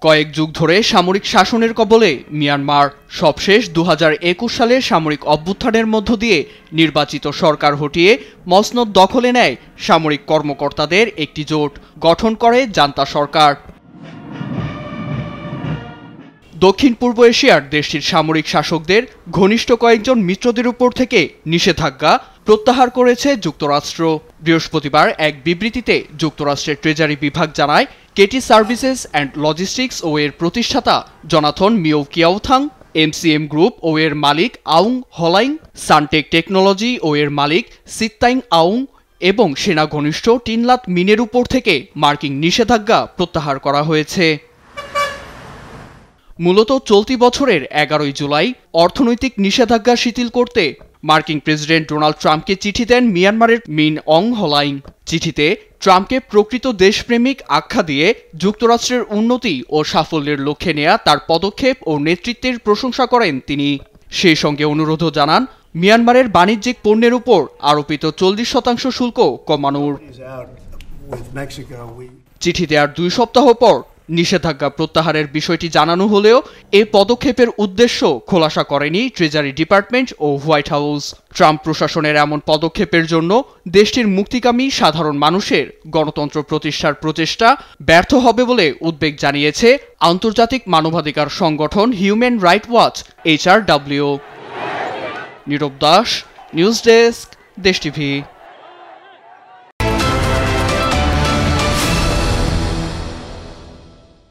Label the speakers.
Speaker 1: কয়েক যুগ ধরে সামরিক শাসনের কবলে মিয়ানমার। সবশেষ ২০২১ সালের সামরিক অভ্যুত্থানের মধ্য দিয়ে নির্বাচিত সরকার হটিয়ে মসনদ দখলে নেয় সামরিক কর্মকর্তাদের একটি জোট গঠন করে জান্তা সরকার। দক্ষিণ পূর্ব এশিয়ার দেশটির সামরিক শাসকদের ঘনিষ্ঠ কয়েকজন মিত্রদের উপর থেকে নিষেধাজ্ঞা প্রত্যাহার করেছে যুক্তরাষ্ট্র। বৃহস্পতিবার এক বিবৃতিতে যুক্তরাষ্ট্রের ট্রেজারি বিভাগ জানায়, কেটি সার্ভিসেস অ্যান্ড লজিস্টিক্স ও এর প্রতিষ্ঠাতা জনাথন মিও কিয়াওথাং, এমসিএম গ্রুপ ও এর মালিক আউং হলাইং, সানটেক টেকনোলজি ও এর মালিক সিত্তাইং আউং এবং সেনা ঘনিষ্ঠ টিনলাত মিনের উপর থেকে মার্কিন নিষেধাজ্ঞা প্রত্যাহার করা হয়েছে। মূলত চলতি বছরের ১১ জুলাই অর্থনৈতিক নিষেধাজ্ঞা শিথিল করতে মার্কিন প্রেসিডেন্ট ডোনাল্ড ট্রাম্পকে চিঠি দেন মিয়ানমারের মিন অং হলাইং। চিঠিতে ট্রাম্পকে প্রকৃত দেশপ্রেমিক আখ্যা দিয়ে যুক্তরাষ্ট্রের উন্নতি ও সাফল্যের লক্ষ্যে নেয়া তার পদক্ষেপ ও নেতৃত্বের প্রশংসা করেন তিনি। সেই সঙ্গে অনুরোধও জানান মিয়ানমারের বাণিজ্যিক পণ্যের উপর আরোপিত 40% শুল্ক কমানোর। চিঠি দেওয়ার 2 সপ্তাহ পর নিষেধাজ্ঞা প্রত্যাহারের বিষয়টি জানানো হলেও এ পদক্ষেপের উদ্দেশ্য খোলাসা করেনি ট্রেজারি ডিপার্টমেন্ট ও হোয়াইট হাউস। ট্রাম্প প্রশাসনের এমন পদক্ষেপের জন্য দেশটির মুক্তিকামী সাধারণ মানুষের গণতন্ত্র প্রতিষ্ঠার প্রচেষ্টা ব্যর্থ হবে বলে উদ্বেগ জানিয়েছে আন্তর্জাতিক মানবাধিকার সংগঠন হিউম্যান রাইটস ওয়াচ HRW। নীরব দাস, নিউজ ডেস্ক, দেশ টিভি।